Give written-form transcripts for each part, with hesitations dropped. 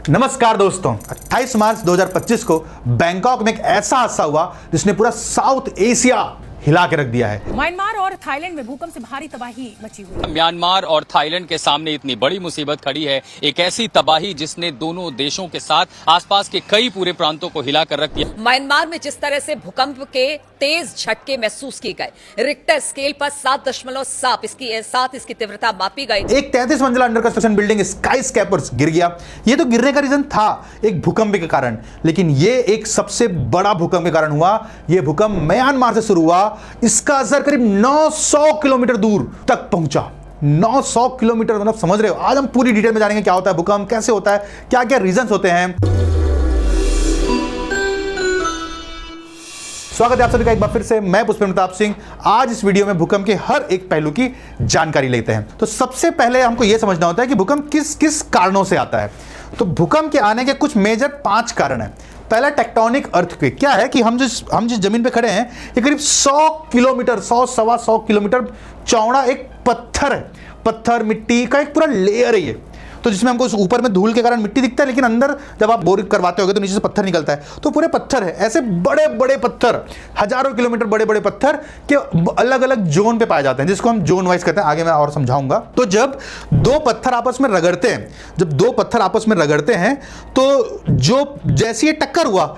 नमस्कार दोस्तों, 28 मार्च 2025 को बैंकॉक में एक ऐसा हादसा हुआ जिसने पूरा साउथ एशिया हिला के रख दिया है। म्यांमार और थाईलैंड में भूकंप से भारी तबाही मची हुई है। म्यांमार और थाईलैंड के सामने इतनी बड़ी मुसीबत खड़ी है, एक ऐसी तबाही जिसने दोनों देशों के साथ आसपास के कई पूरे प्रांतों को हिला कर रख दिया। म्यांमार में जिस तरह से भूकंप के तेज झटके महसूस किए गए, रिक्टर स्केल पर 7.7 इसकी तीव्रता मापी गई। एक 33 मंजिला अंडर कंस्ट्रक्शन बिल्डिंग स्काई स्कैपर्स गिर गया। ये तो गिरने का रीजन था एक भूकंप के कारण, लेकिन ये एक सबसे बड़ा भूकंप के कारण हुआ। ये भूकंप म्यांमार से शुरू हुआ, इसका असर करीब 900 किलोमीटर दूर तक पहुंचा। 900 किलोमीटर, मतलब समझ रहे हो। आज हम पूरी डिटेल में जानेंगे क्या होता है भूकंप, कैसे होता है, क्या क्या रीजंस होते हैं। स्वागत है आप सभी का एक बार फिर से। मैं पुष्पेंद्र प्रताप सिंह। आज इस वीडियो में भूकंप के हर एक पहलू की जानकारी लेते हैं। तो सबसे पहले हमको यह समझना होता है कि भूकंप किस किस कारणों से आता है। तो भूकंप के आने के कुछ मेजर 5 कारण हैं। पहला टेक्टोनिक अर्थक्वेक। क्या है कि हम जिस जमीन पे खड़े हैं, ये करीब 100 किलोमीटर, 100-125 किलोमीटर चौड़ा एक पत्थर है। पत्थर मिट्टी का एक पूरा लेयर है ये, तो जिसमें हमको ऊपर में धूल के कारण मिट्टी दिखता है, लेकिन अंदर जब आप बोर करवाते होगे तो नीचे से पत्थर निकलता है। तो पूरे पत्थर है, ऐसे बड़े बड़े पत्थर, हजारों किलोमीटर बड़े बड़े पत्थर के अलग अलग जोन पे पाए जाते हैं, जिसको हम जोन वाइज कहते हैं। आगे मैं और समझाऊंगा। तो जब दो पत्थर आपस में रगड़ते हैं, तो जो जैसे ये टक्कर हुआ,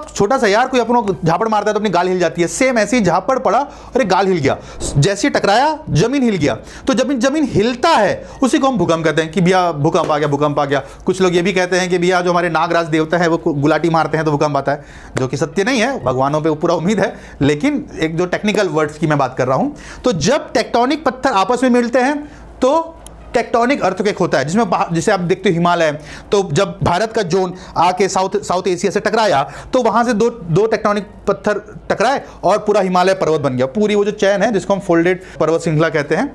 छोटा सा यार कोई अपना झापड़ मारता है तो अपनी गाल हिल जाती है। सेम ऐसे ही झापड़ पड़ा और एक गाल हिल गया। जैसे टकराया जमीन हिल गया। तो जमीन हिलता है उसी को हम भूकंप कहते हैं कि भैया भूकंप आ गया। कुछ लोग ये भी कहते हैं कि भैया जो हमारे नागराज देवता है वो गुलाटी मारते हैं तो भूकंप आता है, जो कि सत्य नहीं है। भगवानों पे पूरा उम्मीद है, लेकिन एक जो टेक्निकल वर्ड्स की मैं बात कर रहा हूं। तो जब टेक्टोनिक पत्थर आपस में मिलते हैं तो टेक्टोनिक अर्थक्वेक होता है, जिसे आप देखते हो हिमालय। तो जब भारत का जोन आके साउथ एशिया से टकराया, तो वहां से दो टेक्टोनिक पत्थर टकराए और पूरा हिमालय पर्वत बन गया। पूरी वो जो चैन है जिसको हम फोल्डेड पर्वत श्रृंखला कहते हैं,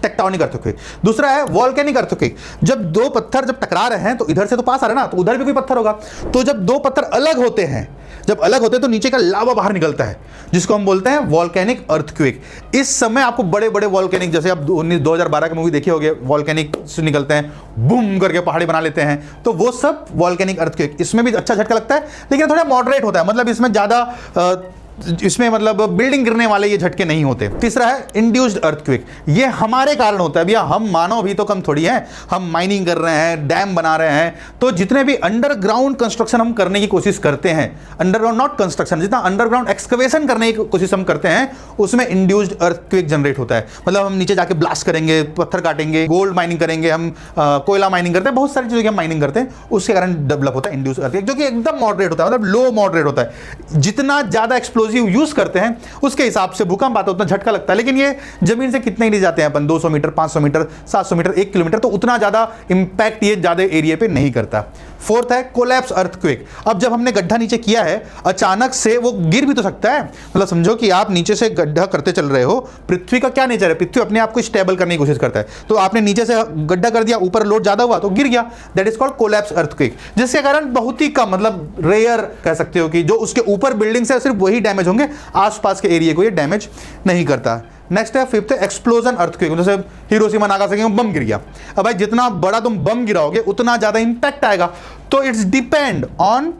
टेक्टोनिक अर्थक्वेक। दूसरा है वोल्केनिक अर्थक्वेक। जब दो पत्थर जब टकरा रहे हैं तो इधर से तो पास आ रहा है ना, तो उधर भी कोई पत्थर होगा। तो जब दो पत्थर अलग होते हैं तो नीचे का लावा बाहर निकलता है, जिसको हम बोलते हैं वोल्केनिक अर्थक्वेक। इस समय आपको बड़े बड़े वोल्केनिक, जैसे आप 2012 की मूवी देखी होगी, वोल्केनिक से निकलते हैं, बूम करके पहाड़ी बना लेते हैं, तो वो सब वोल्केनिक अर्थक्वेक। इसमें भी अच्छा झटका लगता है, लेकिन थोड़ा मॉडरेट होता है, मतलब इसमें ज्यादा बिल्डिंग गिरने वाले ये झटके नहीं होते। तीसरा है इंड्यूस्ड अर्थक्वेक। ये हमारे कारण होता है। भैया हम मानव भी तो कम थोड़ी हैं, हम माइनिंग कर रहे हैं, डैम बना रहे हैं, तो जितने भी अंडरग्राउंड कंस्ट्रक्शन हम करने की कोशिश करते हैं, अंडरग्राउंड नॉट कंस्ट्रक्शन, जितना अंडरग्राउंड एक्सकवेशन करने की कोशिश हम करते हैं, उसमें इंड्यूस्ड अर्थक्वेक जनरेट होता है। मतलब हम नीचे जाके ब्लास्ट करेंगे, पत्थर काटेंगे, गोल्ड माइनिंग करेंगे, हम कोयला माइनिंग करते हैं, बहुत सारी चीज़ों की हम माइनिंग करते हैं, उसके कारण डेवलप होता है इंड्यूस्ड अर्थक्वेक, जो कि एकदम मॉडरेट होता है, मतलब लो मॉडरेट होता है। जितना ज्यादा यूज करते हैं उसके हिसाब से भूकंप आता है, उतना झटका लगता है। लेकिन ये जमीन से कितने ही ले जाते हैं अपन, 200 मीटर, 500 मीटर, 700 मीटर, 1 किलोमीटर, तो उतना ज्यादा इंपैक्ट ये ज्यादा एरिया पे नहीं करता। फोर्थ है कोलैप्स अर्थक्वेक। अब जब हमने गड्ढा नीचे किया है, अचानक से वो गिर भी तो सकता है। मतलब समझो कि आप नीचे से गड्ढा करते चल रहे हो। पृथ्वी का क्या नेचर है, पृथ्वी अपने आप को स्टेबल करने की कोशिश करता है। तो आपने नीचे से गड्ढा कर दिया, ऊपर लोड ज्यादा हुआ तो गिर गया। That is called collapse earthquake, जिसके कारण बहुत ही कम, मतलब रेयर कह सकते हो कि जो उसके ऊपर बिल्डिंग्स है सिर्फ वही डैमेज होंगे, आसपास के एरिया को ये डैमेज नहीं करता। नेक्स्ट है फिफ्थ है एक्सप्लोजन अर्थक्वेक। जैसे हिरोशिमा नागासाकी में बम गिर गया। अब भाई जितना बड़ा तुम बम गिराओगे उतना ज्यादा इंपैक्ट आएगा। तो इट्स डिपेंड ऑन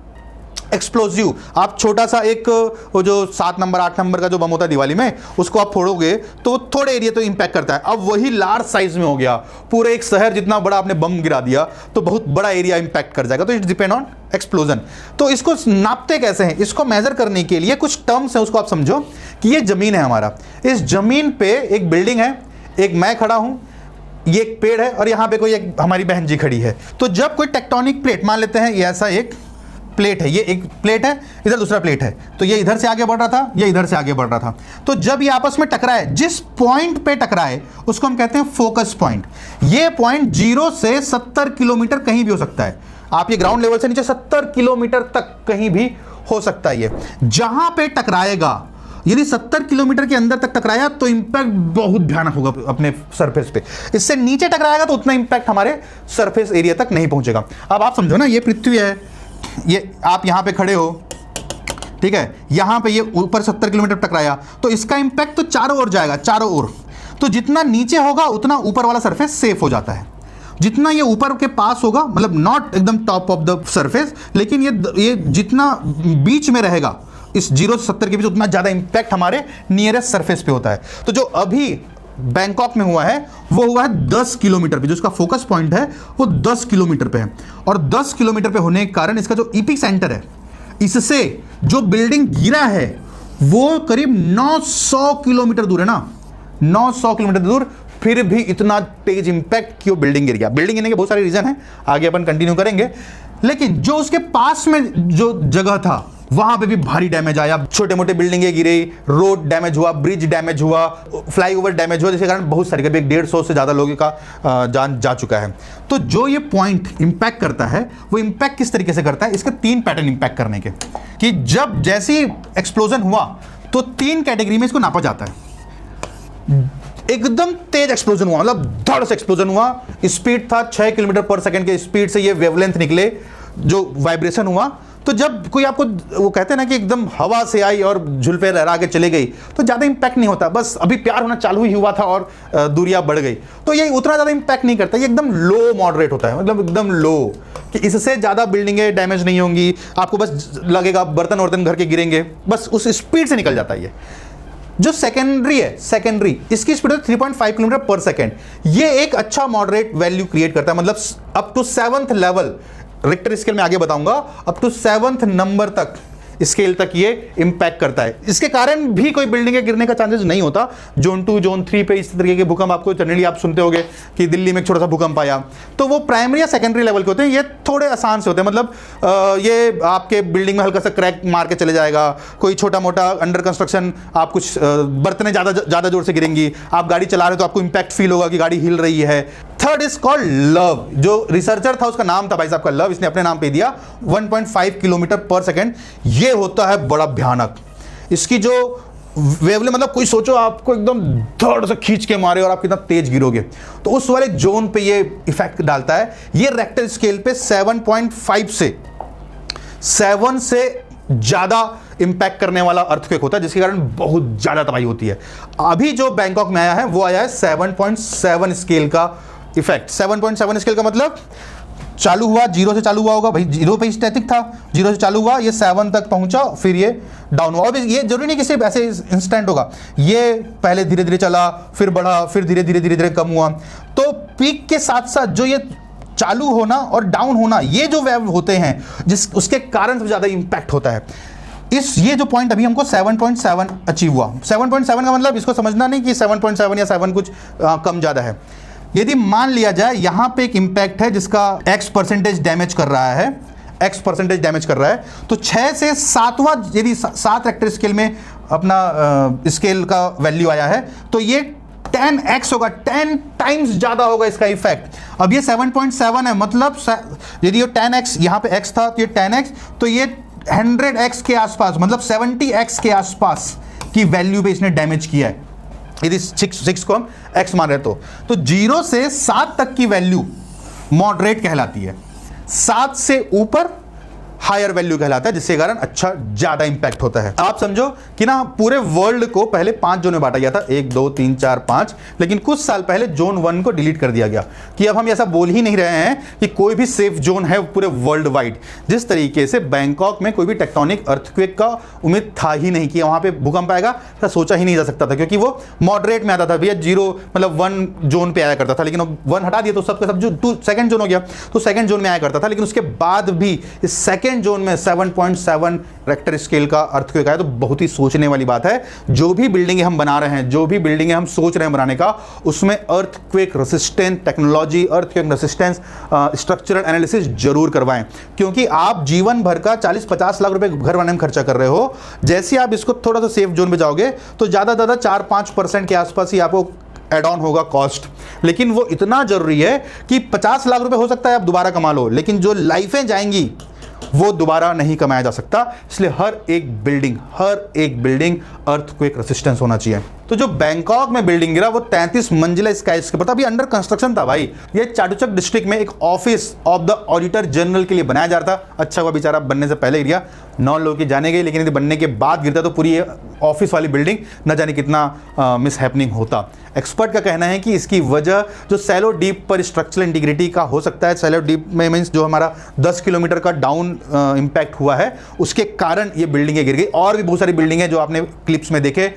एक्सप्लोजिव। आप छोटा सा एक वो जो 7 नंबर 8 नंबर का जो बम होता है दिवाली में, उसको आप फोड़ोगे तो थोड़े एरिया तो इंपैक्ट करता है। अब वही लार्ज साइज में हो गया, पूरे एक शहर जितना बड़ा आपने बम गिरा दिया, तो बहुत बड़ा एरिया इंपैक्ट कर जाएगा। तो इट्स डिपेंड ऑन एक्सप्लोजन। तो इसको नापते कैसे हैं, इसको मेजर करने के लिए कुछ टर्म्स है, उसको आप समझो कि ये जमीन है हमारा। इस जमीन पे एक बिल्डिंग है, एक मैं खड़ा हूं, ये एक पेड़ है, और यहां पे कोई एक हमारी बहन जी खड़ी है। तो जब कोई टेक्टोनिक प्लेट, मान लेते हैं ये ऐसा एक प्लेट है, ये एक प्लेट है, इधर दूसरा प्लेट है, तो ये इधर से आगे बढ़ रहा था, ये इधर से आगे बढ़ रहा था। तो जब ये आपस में टकराए, जिस पॉइंट पे टकराए उसको हम कहते हैं फोकस पॉइंट। ये पॉइंट 0 से 70 किलोमीटर कहीं भी हो सकता है। आप ये ग्राउंड लेवल से नीचे 70 किलोमीटर तक कहीं भी हो सकता है। ये जहां पे टकराएगा, यदि 70 किलोमीटर के अंदर तक टकराया तो इंपैक्ट बहुत भयानक होगा अपने सरफेस पे। इससे नीचे टकराएगा तो उतना इंपैक्ट हमारे सरफेस एरिया तक नहीं पहुंचेगा। अब आप समझो ना, ये पृथ्वी है, ये आप यहां पे खड़े हो, ठीक है, यहां पे ये ऊपर 70 किलोमीटर टकराया, तो इसका इंपैक्ट तो चारों ओर जाएगा, चारों ओर। तो जितना नीचे होगा उतना ऊपर वाला सरफेस सेफ हो जाता है। जितना ये ऊपर के पास होगा, मतलब नॉट एकदम टॉप ऑफ द सरफेस, लेकिन ये जितना बीच में रहेगा इस 0 से 70 के बीच, उतना ज़्यादा इंपैक्ट हमारे नियरेस्ट सरफेस पे होता है। तो जो अभी बैंकॉक में हुआ है वो हुआ है 10 किलोमीटर पे, जो इसका फोकस पॉइंट है वो 10 किलोमीटर पे है। और 10 किलोमीटर पे होने के कारण इसका जो इपी सेंटर है, इससे जो बिल्डिंग गिरा है वो करीब 900 किलोमीटर दूर है ना, 900 किलोमीटर दूर। फिर भी इतना तेज इंपैक्ट क्यों बिल्डिंग गिर गया? बिल्डिंग गिरने के बहुत सारे रीजन हैं, आगे अपन कंटिन्यू करेंगे। लेकिन जो उसके पास में जो जगह था वहां पे भी भारी डैमेज आया, छोटे मोटे बिल्डिंगें गिरी, रोड डैमेज हुआ, ब्रिज डैमेज हुआ, फ्लाईओवर डैमेज हुआ, जिसके कारण बहुत सारे, करीब 150 से ज़्यादा लोगों का जान जा चुका है। तो जो ये पॉइंट इंपैक्ट करता है वो इंपैक्ट किस तरीके से करता है? इसके 3 पैटर्न इंपैक्ट करने के, कि जब जैसे ही एक्सप्लोजन हुआ तो 3 कैटेगरी में इसको नापा जाता है। एकदम तेज एक्सप्लोजन हुआ, मतलब धड़ से एक्सप्लोजन हुआ, स्पीड था 6 किलोमीटर पर सेकंड के स्पीड से ये वेवलेंथ निकले, जो वाइब्रेशन हुआ। तो जब कोई आपको, वो कहते हैं ना कि एकदम हवा से आई और झुलपे लहरा के चले गई, तो ज़्यादा इंपैक्ट नहीं होता, बस अभी प्यार होना चालू ही हुआ था और दूरियां बढ़ गई, तो ये उतना ज़्यादा इंपैक्ट नहीं करता। ये एकदम लो मॉडरेट होता है, मतलब एकदम लो, कि इससे ज़्यादा बिल्डिंगें डैमेज नहीं होंगी, आपको बस लगेगा बर्तन वर्तन घर के गिरेंगे, बस उस स्पीड से निकल जाता है। ये जो सेकेंडरी है, सेकेंडरी इसकी स्पीड है 3.5 किलोमीटर पर सेकेंड। ये एक अच्छा मॉडरेट वैल्यू क्रिएट करता है, मतलब up to 7th level, Richter scale में आगे बताऊंगा, अप टू 7th नंबर तक स्केल तक ये इंपैक्ट करता है। इसके कारण भी कोई बिल्डिंग के गिरने का चांसेस नहीं होता। जोन 2 जोन 3 पे इस तरीके के भूकंप आपको जनरली आप सुनते होंगे कि दिल्ली में एक छोटा सा भूकंप आया, तो वो प्राइमरी या सेकेंडरी लेवल के होते हैं। ये थोड़े आसान से होते हैं, मतलब ये आपके बिल्डिंग में हल्का सा क्रैक मार के चले जाएगा, कोई छोटा मोटा अंडर कंस्ट्रक्शन, आप कुछ बर्तनें ज़्यादा जोर से गिरेंगी, आप गाड़ी चला रहे हो तो आपको इंपैक्ट फील होगा कि गाड़ी हिल रही है। थर्ड इज कॉल्ड लव, जो रिसर्चर था उसका नाम था भाई साहब का लव, इसने अपने नाम पे दिया 1.5 किलोमीटर पर सेकेंड। ये होता है बड़ा भयानक। इसकी जो वेवलेंथ, मतलब कोई सोचो आपको एकदम धड़ से खींच के मारे और आप कितना तेज गिरोगे, तो उस वाले जोन पे ये इफेक्ट डालता है। ये रेक्टर स्केल पे 7.5 से 7 से ज्यादा इंपैक्ट करने वाला अर्थक्वेक होता है, जिसके कारण बहुत ज्यादा तबाही होती है। अभी जो बैंकॉक में आया है वो आया है 7.7 स्केल का इफेक्ट। 7.7 स्केल का मतलब चालू हुआ, 0 से चालू हुआ होगा भाई, 0 पे स्टैटिक था, 0 से चालू हुआ, ये 7 तक पहुंचा, फिर ये डाउन हुआ। और ये जरूरी नहीं कि सिर्फ ऐसे इंस्टेंट होगा, ये पहले धीरे धीरे चला, फिर बढ़ा, फिर धीरे धीरे कम हुआ। तो पीक के साथ साथ जो ये चालू होना और डाउन होना, ये जो वेव होते हैं, उसके कारण सबसे ज्यादा इंपैक्ट होता है। ये जो पॉइंट अभी हमको 7.7 अचीव हुआ, 7.7 का मतलब इसको समझना नहीं कि 7.7 या 7 कुछ कम ज्यादा है। यदि मान लिया जाए यहां पे एक इंपैक्ट है जिसका x% डैमेज कर रहा है, x% डैमेज कर रहा है, तो 6 से 7वां, यदि 7 रेक्टर स्केल में अपना स्केल का वैल्यू आया है, तो ये 10x होगा, 10 टाइम्स ज्यादा होगा इसका इफेक्ट। अब ये 7.7 है, मतलब यदि ये 10x, यहां पे x था तो ये 10x, तो ये 100x के आसपास, मतलब 70x के आसपास की वैल्यू पे इसने डैमेज किया है। यदि 6 को हम x मान रहे तो 0 से 7 तक की वैल्यू मॉडरेट कहलाती है, 7 से ऊपर हायर वैल्यू कहलाता है, जिसके कारण अच्छा ज्यादा इंपैक्ट होता है। आप समझो कि ना पूरे वर्ल्ड को पहले 5 जोन में बांटा गया था, 1 2 3 4 5, लेकिन कुछ साल पहले जोन 1 को डिलीट कर दिया गया कि अब हम ऐसा बोल ही नहीं रहे हैं कि कोई भी सेफ जोन है पूरे वर्ल्ड वाइड। जिस तरीके से बैंकॉक में कोई भी टेक्टोनिक अर्थक्वेक का उम्मीद था ही नहीं कि वहां पे भूकंप आएगा, ऐसा सोचा ही नहीं जा सकता था, क्योंकि वो मॉडरेट में आता था भैया, 0 मतलब 1 जोन पे आया करता था, लेकिन 1 हटा दिया तो सबका सब जो 2 जोन हो गया, तो 2nd जोन में आया करता था। लेकिन उसके बाद भी इस 2nd जोन में 7.7 रेक्टर स्केल का अर्थक्वेक आया, तो बहुत ही सोचने वाली बात है। जो भी बिल्डिंगें हम बना रहे हैं, जो भी बिल्डिंगें हम सोच रहे हैं बनाने का, उसमें earthquake resistant technology, earthquake resistance structural analysis जरूर करवाएं, क्योंकि आप जीवन भर का 40-50 लाख रुपए घर बनाने में खर्चा कर रहे हो, जैसे आप इसको थोड़ा सा सेफ जोन में जाओगे तो ज्यादा 4-5% के आसपास ही आपको एड ऑन होगा कॉस्ट। लेकिन वो इतना जरूरी है कि 50 लाख रुपए हो सकता है आप दोबारा कमा लो, लेकिन जो लाइफें जाएंगी वो दोबारा नहीं कमाया जा सकता। इसलिए हर एक बिल्डिंग अर्थक्वेक रेसिस्टेंस होना चाहिए। तो जो बैंकॉक में बिल्डिंग गिरा वो 33 मंजिला स्काईस्क्रेपर था, अभी अंडर कंस्ट्रक्शन था भाई। ये चाटुचक डिस्ट्रिक्ट में एक office of the auditor general के लिए बनाया जा रहा था। अच्छा हुआ बेचारा बनने से पहले गिरा, 9 लोगों की जाने गई, लेकिन यदि बनने के बाद गिरता तो पूरी ऑफिस वाली बिल्डिंग न जाने कितना मिस हैपनिंग होता। एक्सपर्ट का कहना है कि इसकी वजह जो सैलो डीप पर स्ट्रक्चरल इंटीग्रिटी का हो सकता है। सैलो डीप में मीन्स जो हमारा 10 किलोमीटर का डाउन इम्पैक्ट हुआ है उसके कारण ये बिल्डिंगें गिर गई। और भी बहुत सारी बिल्डिंगें जो आपने क्लिप्स में देखे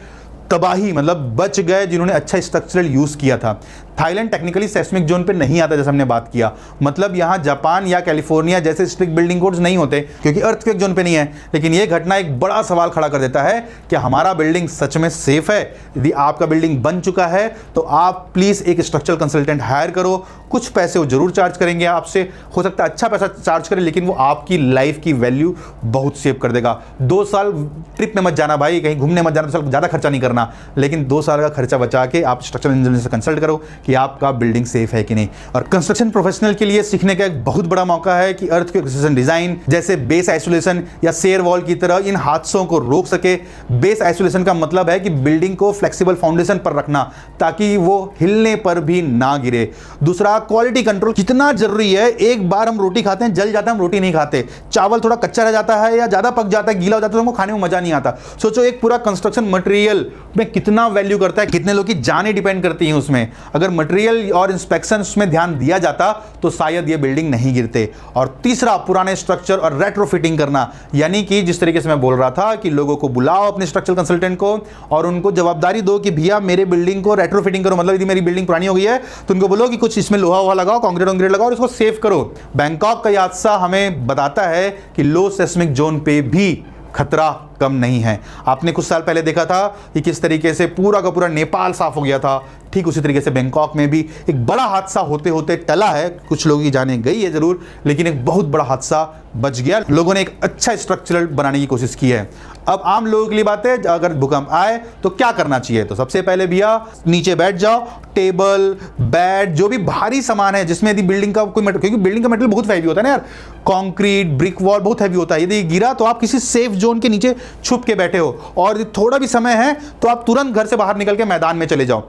तबाही, मतलब बच गए जिन्होंने अच्छा स्ट्रक्चरल यूज किया था। थाईलैंड टेक्निकली सेस्मिक जोन पे नहीं आता, जैसे हमने बात किया, मतलब यहाँ जापान या कैलिफोर्निया जैसे स्ट्रिक्ट बिल्डिंग कोड्स नहीं होते क्योंकि अर्थक्वेक जोन पे नहीं है। लेकिन ये घटना एक बड़ा सवाल खड़ा कर देता है कि हमारा बिल्डिंग सच में सेफ है। यदि आपका बिल्डिंग बन चुका है तो आप प्लीज एक स्ट्रक्चरल कंसल्टेंट हायर करो। कुछ पैसे वो जरूर चार्ज करेंगे आपसे, हो सकता है अच्छा पैसा चार्ज करें, लेकिन वो आपकी लाइफ की वैल्यू बहुत सेव कर देगा। 2 साल ट्रिप में मत जाना भाई, कहीं घूमने मत जाना, 2 साल ज़्यादा खर्चा नहीं करना, लेकिन 2 साल का खर्चा बचा के आप स्ट्रक्चरल इंजीनियर से कंसल्ट करो कि आपका बिल्डिंग सेफ है कि नहीं। और कंस्ट्रक्शन प्रोफेशनल के लिए सीखने का एक बहुत बड़ा मौका है कि अर्थक्वेक रेजिस्टेंट डिजाइन जैसे बेस आइसोलेशन या शेयर वॉल की तरह इन हादसों को रोक सके। बेस आइसोलेशन का मतलब है कि बिल्डिंग को फ्लेक्सिबल फाउंडेशन पर रखना ताकि वो हिलने पर भी ना गिरे। दूसरा, क्वालिटी कंट्रोल कितना जरूरी है। एक बार हम रोटी खाते हैं, जल जाता है, हम रोटी नहीं खाते। चावल थोड़ा कच्चा रह जाता है या ज्यादा पक जाता है, गीला हो जाता है, तो हमको खाने में मजा नहीं आता। सोचो एक पूरा कंस्ट्रक्शन मटेरियल में कितना वैल्यू करता है, कितने लोग की जानें डिपेंड करती हैं उसमें। अगर मटेरियल और इंस्पेक्शन में ध्यान दिया जाता तो शायद ये बिल्डिंग नहीं गिरते। और तीसरा, पुराने स्ट्रक्चर और रेट्रोफिटिंग करना, यानी कि जिस तरीके से मैं बोल रहा था कि लोगों को बुलाओ अपने स्ट्रक्चरल कंसल्टेंट को और उनको जवाबदारी दो कि भैया मेरे बिल्डिंग को रेट्रोफिटिंग करो। मतलब यदि मेरी बिल्डिंग पुरानी हो गई है तो उनको बोलो कि कुछ इसमें लोहा लगाओ, कंक्रीट वंक्रीट लगाओ और इसको सेव करो। बैंकॉक का हादसा हमें बताता है कि लो सेस्मिक जोन पे भी खतरा कम नहीं है। आपने कुछ साल पहले देखा था कि किस तरीके से पूरा का पूरा नेपाल साफ हो गया था, ठीक उसी तरीके से बैंकॉक में भी एक बड़ा हादसा होते होते टला है। कुछ लोगों की जानें गई है जरूर, लेकिन एक बहुत बड़ा हादसा बच गया। लोगों ने एक अच्छा स्ट्रक्चरल बनाने की कोशिश की है। अब आम लोगों के लिए बात है, अगर भूकंप आए तो क्या करना चाहिए। तो सबसे पहले भैया नीचे बैठ जाओ, टेबल, बेड, जो भी भारी सामान है जिसमें यदि बिल्डिंग का कोई मटेरियल, क्योंकि बिल्डिंग का मटेरियल बहुत हैवी होता है ना यार, कंक्रीट, ब्रिक वॉल बहुत हैवी होता है। यदि गिरा तो आप किसी सेफ जोन के नीचे छुप के बैठे हो, और थोड़ा भी समय है तो आप तुरंत घर से बाहर निकल के मैदान में चले जाओ।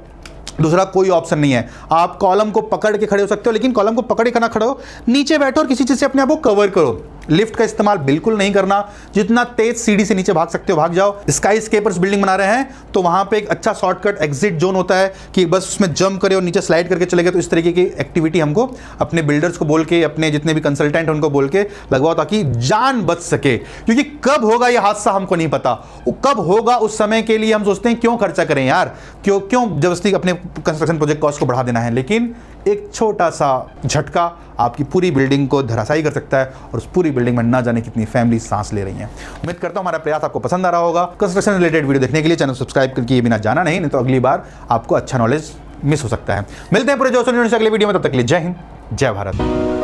दूसरा कोई ऑप्शन नहीं है। आप कॉलम को पकड़ के खड़े हो सकते हो, लेकिन कॉलम को पकड़ के ना खड़े हो, नीचे बैठो और किसी चीज से अपने आप को कवर करो। लिफ्ट का इस्तेमाल बिल्कुल नहीं करना। जितना तेज सीढ़ी से नीचे भाग सकते हो भाग जाओ। स्काई स्केपर्स बिल्डिंग बना रहे हैं तो वहां पे एक अच्छा शॉर्टकट एग्जिट जोन होता है कि बस उसमें जंप करे और नीचे स्लाइड करके चले गए। तो इस तरीके की एक्टिविटी हमको अपने बिल्डर्स को बोल के, अपने जितने भी कंसल्टेंट हैं उनको बोल के लगवाओ ताकि जान बच सके। क्योंकि कब होगा यह हादसा हमको नहीं पता, वो कब होगा उस समय के लिए हम सोचते हैं क्यों खर्चा करें यार, क्यों जबरदस्ती अपने कंस्ट्रक्शन प्रोजेक्ट कॉस्ट को बढ़ा देना है। लेकिन एक छोटा सा झटका आपकी पूरी बिल्डिंग को धराशायी कर सकता है और उस पूरी बिल्डिंग में ना जाने कितनी फैमिली सांस ले रही हैं। उम्मीद करता हूं हमारा प्रयास आपको पसंद आ रहा होगा। कंस्ट्रक्शन रिलेटेड वीडियो देखने के लिए चैनल सब्सक्राइब करके ये बिना जाना नहीं तो अगली बार आपको अच्छा नॉलेज मिस हो सकता है। मिलते हैं पूरे जोश अगले वीडियो में, तब तक के लिए जय हिंद, जय भारत।